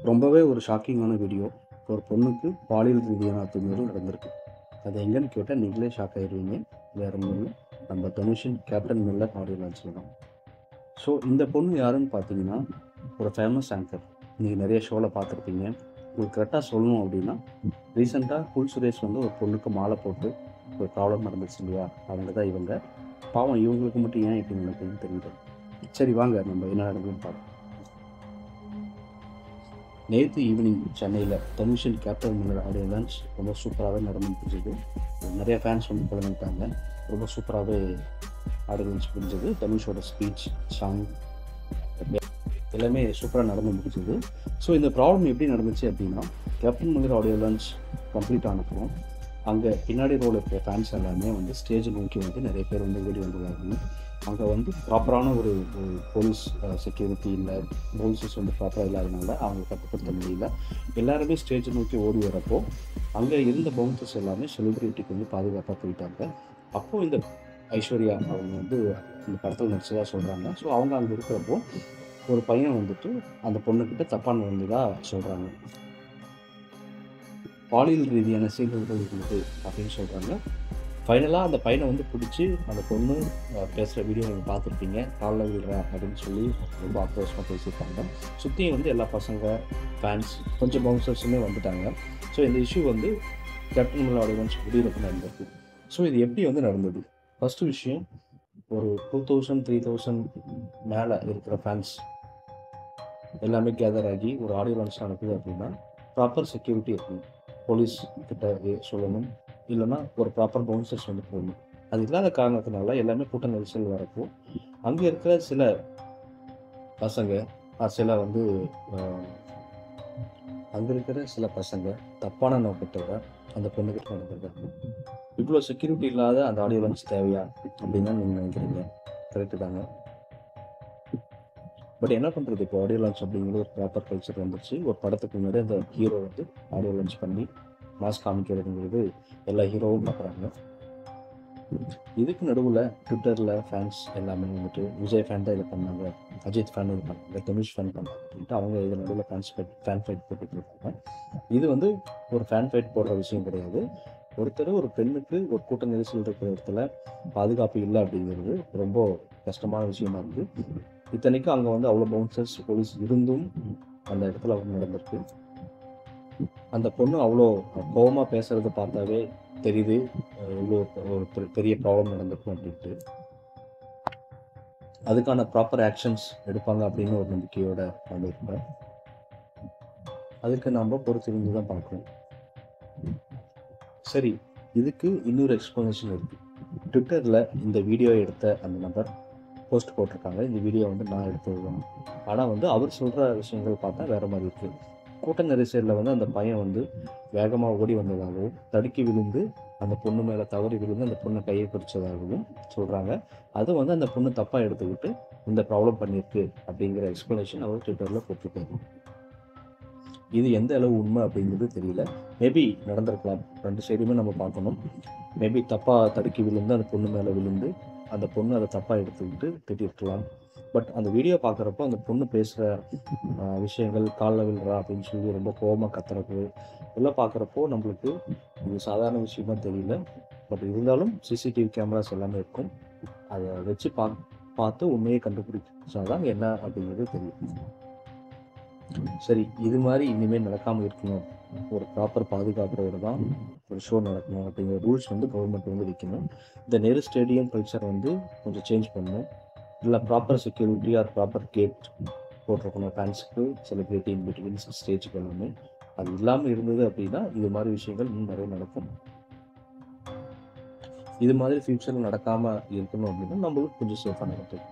ரொம்பவே ஒரு ஷாக்கிங்கான வீடியோ. ஒரு பொண்ணுக்கு பாலியல் ரீதியான அத்துமீறல் நடந்திருக்கு. அது எங்கன்னு கேட்டால் நீங்களே ஷாக் ஆகிடுவீங்க. வேறு ஒன்றும் இல்லை, நம்ம தனுஷின் கேப்டன் மில்லர் ஆடியோ லான்ச்சில் தான். ஸோ இந்த பொண்ணு யாருன்னு பார்த்தீங்கன்னா, ஒரு ஃபேமஸ் ஆங்கர். நீங்கள் நிறைய ஷோவில் பார்த்துருப்பீங்க. உங்களுக்கு கரெக்டாக சொல்லணும் அப்படின்னா, ரீசெண்டாக குல் சுரேஷ் வந்து ஒரு பொண்ணுக்கு மாலை போட்டு ஒரு ப்ராப்ளம் நடந்துச்சு இல்லையா, அவங்க தான் இவங்க. பாவம், இவங்களுக்கு மட்டும் ஏன் இப்படி நடக்குதுன்னு தெரியல. சரி வாங்க நம்ம என்ன நடக்குதுன்னு பார்ப்போம். நேற்று ஈவினிங் சென்னையில் தனுஷின் கேப்டன் மில்லர் ஆடியோ லான்ச் ரொம்ப சூப்பராகவே நடந்து முடிஞ்சது. நிறைய ஃபேன்ஸ் வந்து கலந்துட்டாங்க. ரொம்ப சூப்பராகவே ஆடியோ லான்ச் முடிஞ்சது. தனுஷோட ஸ்பீச், சாங் எல்லாமே சூப்பராக நடந்து முடிஞ்சது. ஸோ இந்த ப்ராப்ளம் எப்படி நடந்துச்சு அப்படின்னா, Captain Miller audio launch complete ஆனப்போ அங்கே பின்னாடி ரோல் இருக்கிற ஃபேன்ஸ் எல்லாமே வந்து ஸ்டேஜ் நோக்கி வந்து நிறைய பேர் வந்து ஓடி வந்துருவாங்க. அங்கே வந்து ப்ராப்பரான ஒரு போலீஸ் செக்யூரிட்டி இல்லை, போலீஸஸ் வந்து ப்ராப்பராக இல்லாதனால அவங்க கட்டுப்படுத்த முடியல. எல்லாருமே ஸ்டேஜை நோக்கி ஓடி வரப்போ அங்கே இருந்த பவுன்சர்ஸ் எல்லாமே செலிப்ரிட்டிக்கு வந்து பாதுகாப்பாக போயிட்டாங்க. அப்போது இந்த ஐஸ்வர்யா அவங்க வந்து இந்த படத்தில் நடிச்சதாக சொல்கிறாங்க. ஸோ அவங்க அங்கே இருக்கிறப்போ ஒரு பையன் வந்துட்டு அந்த பொண்ணுக்கிட்ட தப்பாக நடந்ததாக சொல்கிறாங்க. பாலியல் ரீதியான சீண்டல்கள் இருந்தது அப்படின்னு சொல்கிறாங்க. ஃபைனலாக அந்த பையனை வந்து பிடிச்சி அந்த பொண்ணு பேசுகிற வீடியோ நீங்கள் பார்த்துருப்பீங்க. காலில் விடுறா அப்படின்னு சொல்லி ரொம்ப ஆக்ரோஷமாக பேசியிருப்பாங்க. சுற்றியும் வந்து எல்லா பசங்க, ஃபேன்ஸ், கொஞ்சம் பவுன்சர்ஸுமே வந்துட்டாங்க. ஸோ இந்த இஷ்யூ வந்து கேப்டன் மில்லர் ஆடியோ லான்ச் முடிவுக்கு நடந்திருக்கு. ஸோ இது எப்படி வந்து நடந்தது? ஃபஸ்ட்டு விஷயம், ஒரு 2000 3000 மேலே இருக்கிற ஃபேன்ஸ் எல்லாமே கேதர் ஆகி ஒரு ஆடியோ லான்ச் நடக்குது அப்படின்னா ப்ராப்பர் செக்யூரிட்டி இருக்கணும். போலீஸ் கிட்ட சொல்லணும், இல்லைன்னா ஒரு ப்ராப்பர் பவுன்சர்ஸ் வந்து போடணும். அது இல்லாத காரணத்தினால எல்லாமே கூட்ட நெரிசல் வரப்போ அங்கே இருக்கிற சில பசங்க தப்பான நோக்கத்தோட அந்த பொண்ணுக்கிட்ட நடந்திருக்காங்க. இவ்வளோ செக்யூரிட்டி இல்லாத அந்த ஆடியோ லான்ச் தேவையா அப்படின்னு தான் நீங்கள் நினைக்கிறீங்க. கரெக்டு தாங்க. பட் என்ன பண்ணுறது, இப்போ ஆடியோ லான்ச் அப்படிங்கிறது ஒரு ப்ராப்பர் கல்ச்சர் வந்துருச்சு. ஒரு படத்துக்கு முன்னாடி அந்த ஹீரோ வந்து ஆடியோ லான்ச் பண்ணி மாஸ் காமிக்கிறதுங்கிறது எல்லா ஹீரோவும் பார்க்குறாங்க. இதுக்கு நடுவில் ட்விட்டரில் ஃபேன்ஸ் எல்லாமே வந்துட்டு விஜய் ஃபேன் தான் இதை பண்ணாங்க, அஜித் ஃபேன் இது பண்ணாங்க, தனுஷ் ஃபேன் பண்ணாங்க அப்படின்ட்டு அவங்க இது நடுவில் ஃபேன் ஃபைட் போட்டுட்டு இருக்காங்க. இது வந்து ஒரு ஃபேன் ஃபைட் போடுற விஷயம் கிடையாது. ஒரு பெண்ணுக்கு ஒரு கூட்ட நெரிசல் இருக்கிற இடத்துல பாதுகாப்பு இல்லை அப்படிங்கிறது ரொம்ப கஷ்டமான விஷயமா இருக்குது. இத்தனைக்கும் அங்கே வந்து அவ்வளோ பவுன்சர்ஸ், போலீஸ் இருந்தும் அந்த இடத்துல அவங்க நடந்திருக்கு. அந்த பொண்ணு அவ்வளோ கோபமாக பேசுகிறத பார்த்தாவே தெரியுது இவ்வளோ ஒரு பெரிய ப்ராப்ளம் நடந்திருக்கும் அப்படின்ட்டு. அதுக்கான ப்ராப்பர் ஆக்ஷன்ஸ் எடுப்பாங்க அப்படின்னு ஒரு நம்பிக்கையோட நான் இருப்பேன். அதுக்கு நம்ம பொறுத்திருந்து தான் பார்க்கணும். சரி, இதுக்கு இன்னொரு எக்ஸ்ப்ளனேஷன் இருக்குது. ட்விட்டரில் இந்த வீடியோ எடுத்த அந்த நபர் போஸ்ட் போட்டிருக்காங்க, இந்த வீடியோ வந்து நான் எடுத்தது. ஆனால் வந்து அவர் சொல்கிற விஷயங்கள் பார்த்தா வேறு மாதிரி இருக்குது. கூட்ட நெரிசலில் வந்து அந்த பையன் வந்து வேகமாக ஓடி வந்ததாகவும், தடுக்கி விழுந்து அந்த பொண்ணு மேலே தவறி விழுந்து அந்த பொண்ணை கையை பிடிச்சதாகவும் சொல்கிறாங்க. அது வந்து அந்த பொண்ணு தப்பாக எடுத்துக்கிட்டு இந்த ப்ராப்ளம் பண்ணியிருக்கு அப்படிங்கிற எக்ஸ்ப்ளனேஷன் அவர் ட்விட்டரில் போட்டிருக்காரு. இது எந்த அளவு உண்மை அப்படிங்கிறது தெரியல. மேபி நடந்திருக்கலாம். ரெண்டு சைடுமே நம்ம பார்க்கணும். மேபி தப்பாக தடுக்கி விழுந்து அந்த பொண்ணு மேலே விழுந்து அந்த பொண்ணு அதை தப்பாக எடுத்துக்கிட்டு திட்டிருக்கலாம். பட் அந்த வீடியோ பார்க்குறப்போ அந்த பொண்ணு பேசுகிற விஷயங்கள், காலில் விழுறா அப்படின்னு சொல்லி ரொம்ப கோபமாக கத்துறது எல்லாம் பார்க்குறப்போ நம்மளுக்கு இது சாதாரண விஷயமா தெரியல. பட் இருந்தாலும் சிசிடிவி கேமராஸ் எல்லாமே இருக்கும். அதை வச்சு பார்த்து உண்மையை கண்டுபிடிச்சாதான் என்ன அப்படிங்கிறது தெரியும். சரி, இது மாதிரி இனிமேல் நடக்காமல் இருக்கணும், ஒரு ப்ராப்பர் பாதுகாப்போடு தான் ஒரு ஷோ நடக்கணும் அப்படிங்கிற ரூல்ஸ் வந்து கவர்மெண்ட் வந்து வைக்கணும். இந்த நெரு ஸ்டேடியம் கல்ச்சர் வந்து கொஞ்சம் சேஞ்ச் பண்ணணும். இல்லை proper security or proper gate போட்டிருக்கணும் ஃபேன்ஸுக்கு, செலிப்ரிட்டி இன்பிட்வீன் ஸ்டேஜுக்கு எல்லாமே. அது இல்லாமல் இருந்தது அப்படின்னா இது மாதிரி விஷயங்கள் இன்னும் நிறைய நடக்கும். இது மாதிரி ஃபியூச்சரில் நடக்காமல் இருக்கணும் அப்படின்னா நம்மளுக்கு கொஞ்சம் சேஃபாக நடக்கும்.